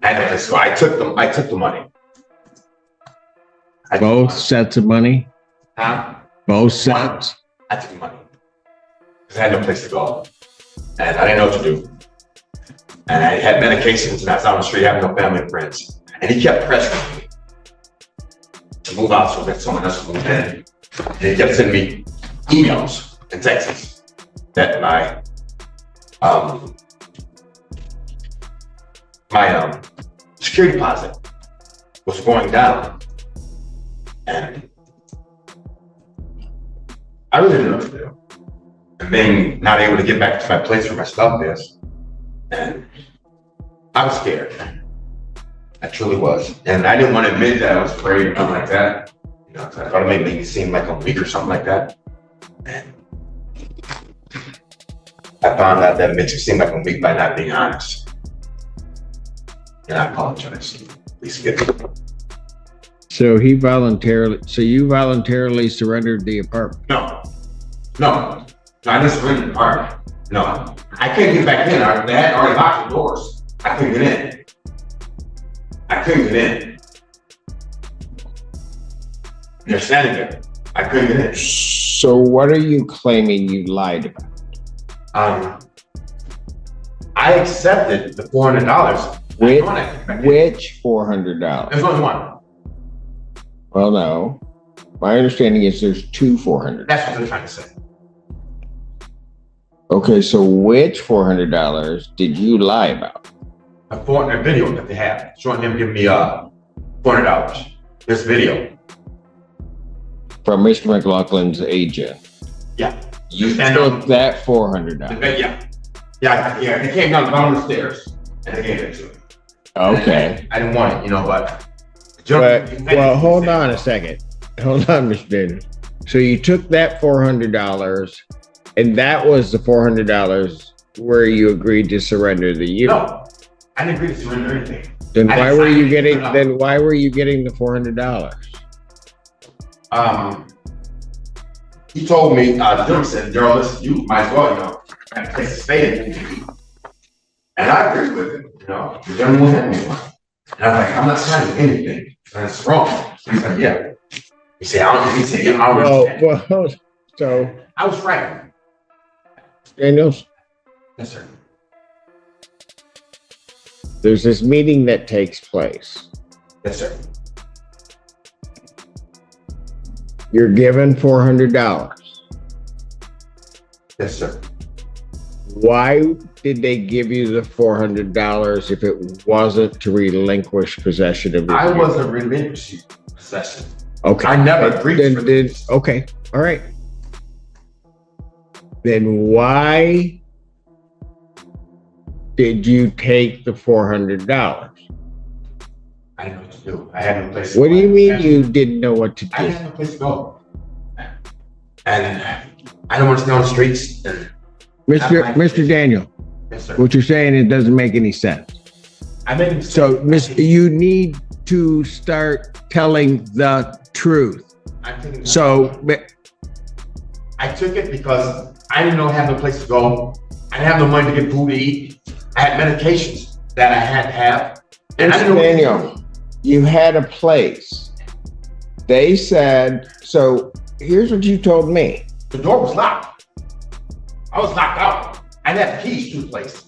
So I took the money. Both sets of money? Huh? Both sets? I took the money. Because I had no place to go. And I didn't know what to do. And I had medications and I was out on the street having no family and friends. And he kept pressuring me to move out so that someone else would move in. And he kept sending me emails and texts that my security deposit was going down. And I really didn't know what to do. And being not able to get back to my place where my stuff is. And I was scared. I truly was. And I didn't want to admit that I was afraid or something like that. You know, I thought it might make me seem like I'm weak or something like that. And I found out that it makes me seem like I'm weak by not being honest. And I apologize. Please forgive me. So you voluntarily surrendered the apartment? No, I didn't surrender the apartment. No, I couldn't get back in. They had already locked the doors. I couldn't get in. They're standing there. I couldn't get in. So what are you claiming you lied about? I accepted the $400. Which $400? There's only one. Well, no. My understanding is there's two $400. That's what I'm trying to say. Okay, so which $400 did you lie about? A video that they have showing them giving me $400. This video. From Mr. McLaughlin's agent. Yeah. You took that $400. Yeah. They came down the stairs and they gave it to me. Okay. I didn't want it, but. Well, hold on a second. Hold on, Mr. Daniel. So you took that $400, and that was the $400 where you agreed to surrender the unit. No, I didn't agree to surrender anything. Then why were you getting the $400? He told me, Jim said, "Daryl, listen, you might as well, have a place to stay in." And I agreed with him, the gentleman won't have anyone. And I was like, I'm not signing anything. That's wrong. He's like, yeah. He said, so I was frightened. Daniels? Yes, sir. There's this meeting that takes place. Yes, sir. You're given $400. Yes, sir. Why did they give you the $400 if it wasn't to relinquish possession of it? I wasn't relinquishing possession. Okay. I never agreed to this. Okay. All right. Then why did you take the $400? I didn't know what to do. I had no place to go. What do you mean you didn't know what to do? I had no place to go. And I don't want to stay on the streets. Mr. Daniel, yes, sir. What you're saying, it doesn't make any sense. So, you need to start telling the truth. I took it because I didn't have no place to go. I didn't have no money to get food to eat. I had medications that I had to have. And Mr. Daniel, you had a place. They said, so here's what you told me. The door was locked. I was locked out. I didn't have the keys to the place.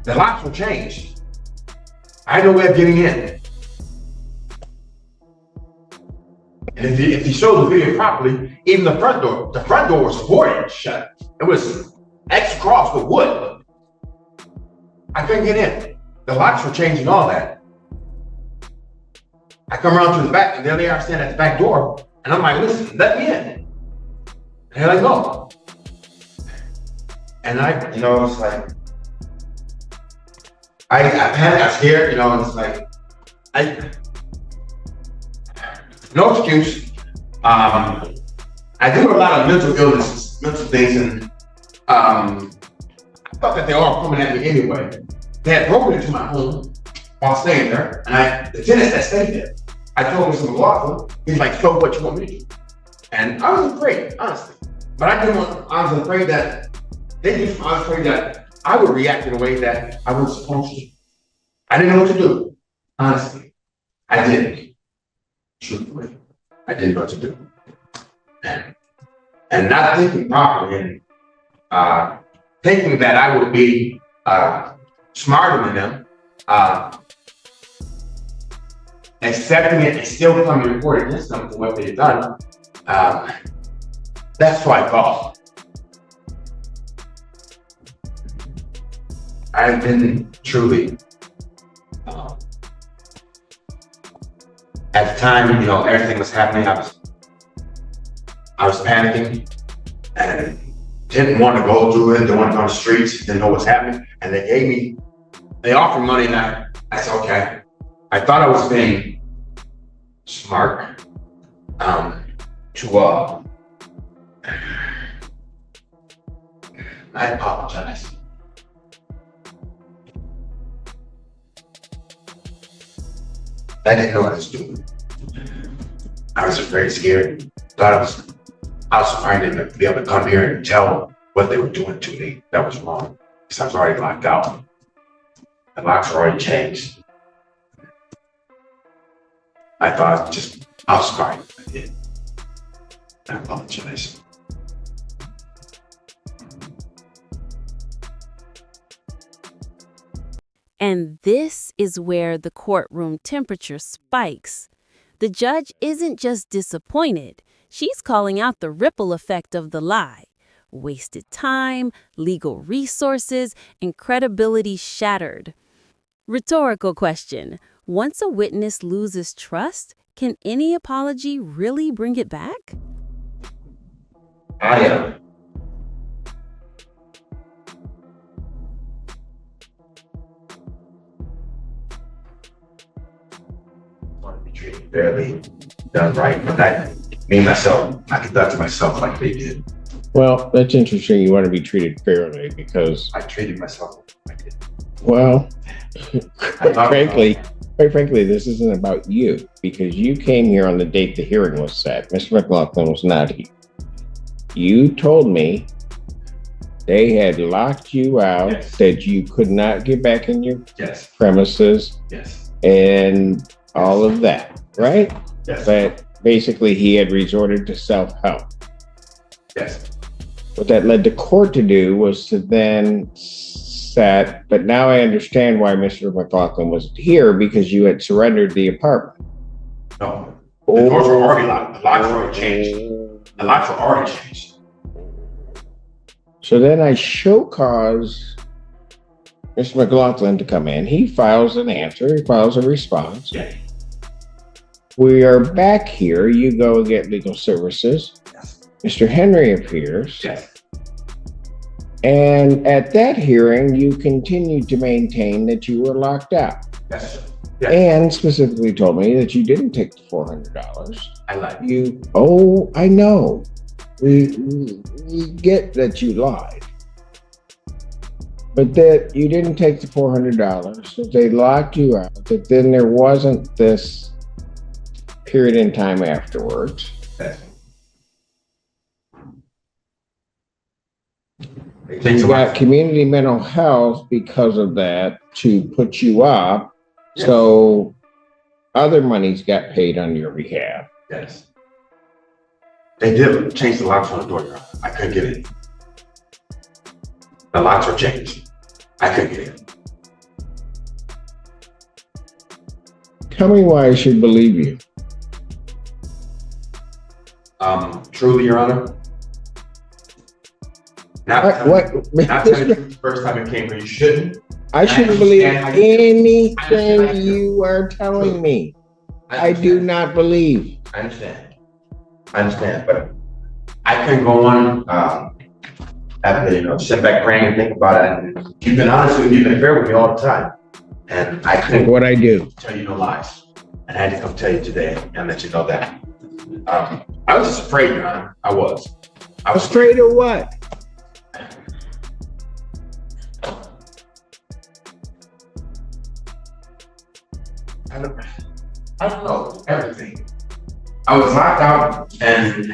The locks were changed. I had no way of getting in. And if you show the video properly, even the front door was boarded shut. It was X cross with wood. I couldn't get in. The locks were changed and all that. I come around to the back, and there they are standing at the back door. And I'm like, listen, let me in. And they're like, no. And I, it's like, I panicked, I was scared, and it's like, no excuse. I do a lot of mental illnesses, mental things, and I thought that they were all coming at me anyway. They had broken into my home while staying there, and the tenants that stayed there, I told Mr. McLaughlin, he's like, so what you want me to do? And I was afraid, honestly. But I was afraid that I was afraid that I would react in a way that I wasn't supposed to. I didn't know what to do. Honestly, I didn't. Truthfully, I didn't know what to do. And not thinking properly and thinking that I would be smarter than them, accepting it and still coming to report against them for what they've done. That's why I thought. I've been truly, at the time, everything was happening. I was panicking and didn't want to go through it, didn't want to go on the streets, didn't know what's happening. And they offered money and I said, okay. I thought I was being smart, I apologize. I didn't know what I was doing. I was very scared. Thought I was trying to be able to come here and tell what they were doing to me. That was wrong. Because I was already locked out. The locks were already changed. I thought I was sorry. I did. I apologize. And this is where the courtroom temperature spikes. The judge isn't just disappointed. She's calling out the ripple effect of the lie. Wasted time, legal resources, and credibility shattered. Rhetorical question. Once a witness loses trust, can any apology really bring it back? I am. Want to be treated fairly, done right, but I conducted myself like they did. Well, that's interesting. You want to be treated fairly because I treated myself like I did. well, quite frankly, this isn't about you because you came here on the date the hearing was set. Mr. McLaughlin was not here. You told me they had locked you out, Yes. that you could not get back in your Yes. premises Yes. and all of that, right? Yes. That basically he had resorted to self-help. Yes. What that led the court to do was to then set, but now I understand why Mr. McLaughlin wasn't here because you had surrendered the apartment. No. The doors were already locked. The locks were already changed. The locks were already changed. So then I show cause Mr. McLaughlin to come in. He files an answer. He files a response. Yeah. We are back here. You go get legal services. Yes. Mr. Henry appears. Yes. And at that hearing, you continued to maintain that you were locked out. Yes. Yes. And specifically told me that you didn't take the $400. I lied. I know. We get that you lied. But that you didn't take the $400, that they locked you out, that then there wasn't this period in time afterwards. Yes. You got community mental health because of that to put you up. Yes. So other monies got paid on your behalf. Yes. They did change the locks on the door. I couldn't get in. The locks were changed. I couldn't get in. Tell me why I should believe you. Truly, Your Honor. Not telling you the first time it came here, you shouldn't. I shouldn't believe anything you are telling me. I do not believe. I understand, but I couldn't go on after sit back praying and think about it. And you've been honest with me, you've been fair with me all the time, and I couldn't What I do. tell you no lies. And I had to come tell you today and let you know that. I was just afraid, Your Honor. I was Afraid of what? I don't know, everything. I was locked out and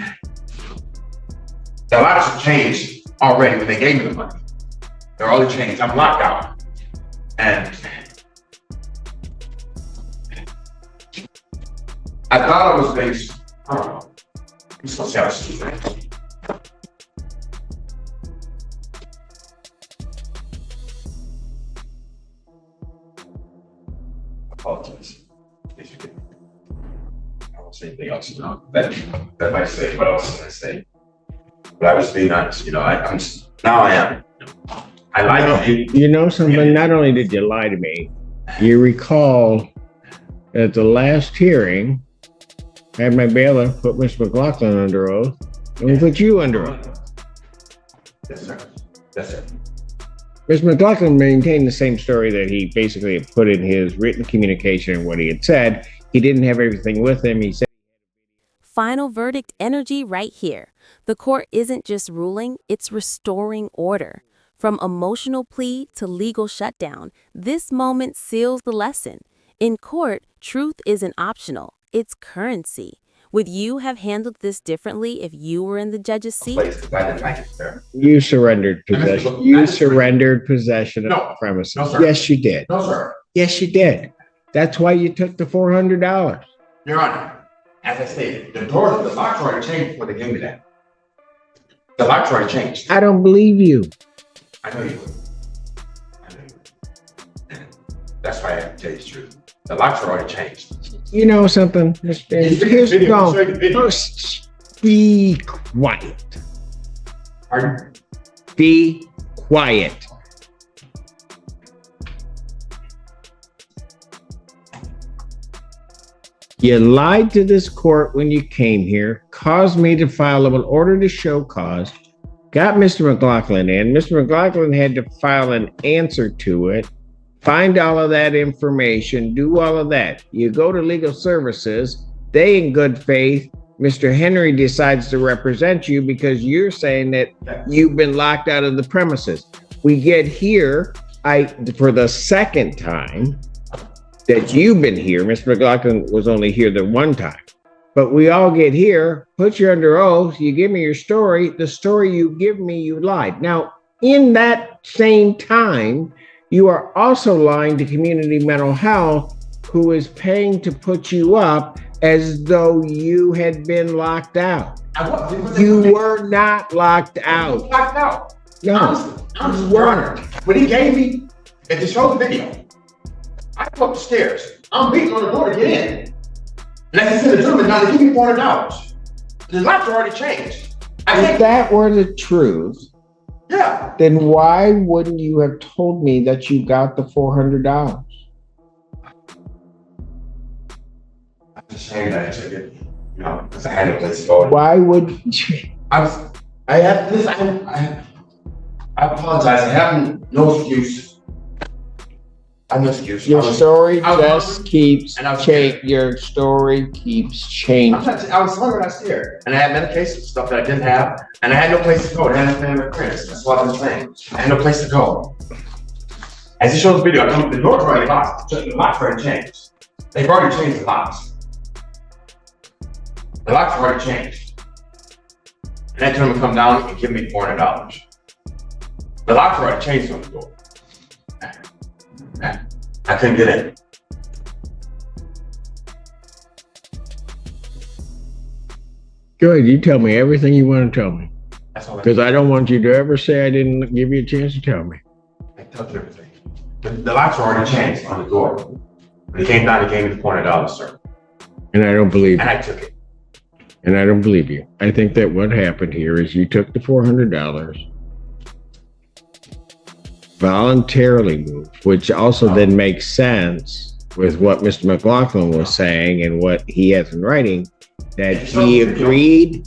the locks have changed already when they gave me the money. They're all changed. I'm locked out. And I thought I was based, I don't know. I'm supposed to have a secret. Apologize. I won't say anything else, that might say what else can I say. But I was being honest, now I am. I like you. You know something? Not only did you lie to me, you recall at the last hearing, I had my bailiff put Mr. McLaughlin under oath, and we put you under oath. Yes, sir. Yes, sir. Mr. McLaughlin maintained the same story that he basically had put in his written communication and what he had said. He didn't have everything with him. He said, Final verdict energy right here. The court isn't just ruling, it's restoring order. From emotional plea to legal shutdown, this moment seals the lesson. In court, truth isn't optional, it's currency. Would you have handled this differently if you were in the judge's seat? you surrendered possession. You surrendered possession of the premises. No, sir. Yes, you did. No, sir. Yes, you did. That's why you took the $400. Your Honor, as I stated, the locks already changed before they gave me that. The locks already changed. I don't believe you. I know you would. That's why I have to tell you the truth. The locks are already changed. You know something, Mr. Here's the go. Be quiet. Pardon? Be quiet. You lied to this court when you came here, caused me to file an order to show cause, got Mr. McLaughlin in. Mr. McLaughlin had to file an answer to it, find all of that information, do all of that. You go to legal services, they in good faith, Mr. Henry decides to represent you because you're saying that you've been locked out of the premises. We get here, for the second time that you've been here, Mr. McLaughlin was only here the one time, but we all get here, put you under oath, you give me your story, the story you give me, you lied. Now, in that same time, you are also lying to Community Mental Health, who is paying to put you up as though you had been locked out. You were not locked out. Locked out. No. I'm Warner. When he gave me, and to show the video, I go up the stairs. I'm beating on the door to get in. And I said to the gentleman, now they give me $400. The locks are already changed. If that were the truth, yeah, then why wouldn't you have told me that you got the $400? I'm just saying that I took it, because I had a place to go. Why would you? I apologize. I have no excuse. I have no excuse. Your story just keeps changing. Your story keeps changing. I was hungry when I was here, and I had medication, stuff that I didn't have, and I had no place to go. I had no family or friends. That's what I'm saying. I had no place to go. As he shows the video, I come to the door's already locked. The locks already changed. They've already changed the locks. The locks are already changed. And that gentleman come down and give me $400. The locks are already changed on the door. I couldn't get in. Go ahead, you tell me everything you want to tell me. That's all. Because I don't want you to ever say I didn't give you a chance to tell me. I told you everything. The locks are already changed on the door. When he came down, he gave me the $400, sir. And I don't believe you. And I took it. And I don't believe you. I think that what happened here is you took the $400, voluntarily moved, which also then makes sense with what Mr. McLaughlin was saying and what he has in writing, that he agreed.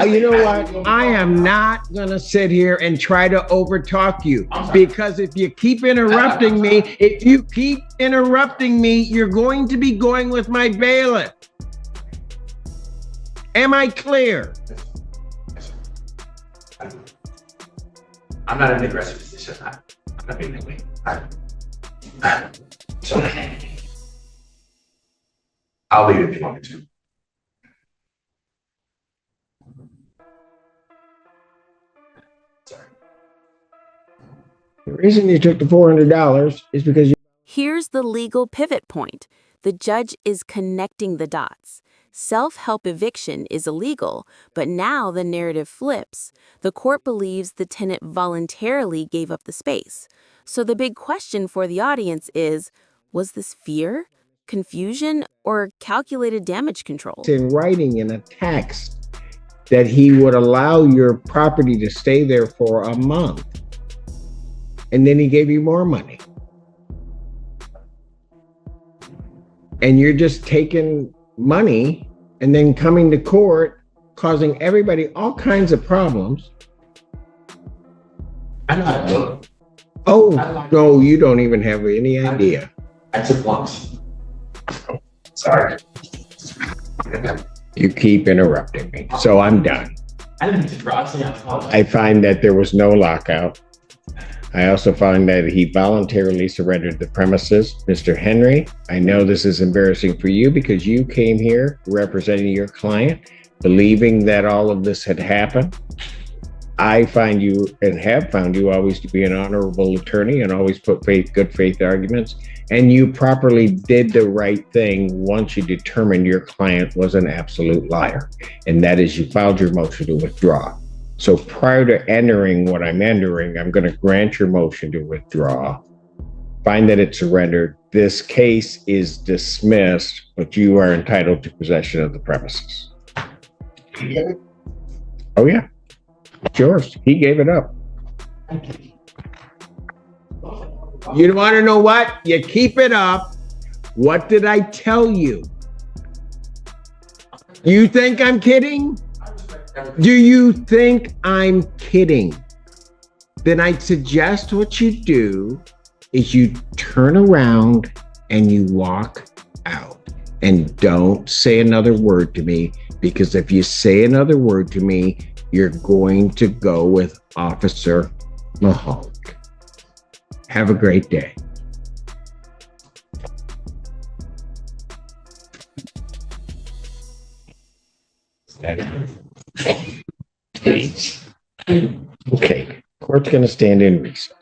You know what? I am not going to sit here and try to overtalk you, because if you keep interrupting me, you're going to be going with my bailiff. Am I clear? I'm not in an aggressive position. I'm not being that way. So, I'll leave it if you want me to. Sorry. The reason you took the $400 is because you. Here's the legal pivot point. The judge is connecting the dots. Self-help eviction is illegal, but now the narrative flips. The court believes the tenant voluntarily gave up the space. So the big question for the audience is, was this fear, confusion, or calculated damage control? It's in writing in a text that he would allow your property to stay there for a month. And then he gave you more money. And you're just taking money and then coming to court, causing everybody all kinds of problems. I know how to do it. Oh, no, you don't even have any idea. I took once. Sorry. You keep interrupting me, so I'm done. I didn't interrupt. I find that there was no lockout. I also find that he voluntarily surrendered the premises. Mr. Henry, I know this is embarrassing for you because you came here representing your client, believing that all of this had happened. I find you and have found you always to be an honorable attorney and always put good faith arguments. And you properly did the right thing once you determined your client was an absolute liar. And that is you filed your motion to withdraw. So prior to entering what I'm entering, I'm going to grant your motion to withdraw, find that it's surrendered. This case is dismissed, but you are entitled to possession of the premises. Oh, yeah. It's yours. He gave it up. You want to know what? You keep it up. What did I tell you? You think I'm kidding? Do you think I'm kidding? Then I'd suggest what you do is you turn around and you walk out. And don't say another word to me, because if you say another word to me, you're going to go with Officer Mahonk. Have a great day. Okay, court's going to stand in recess.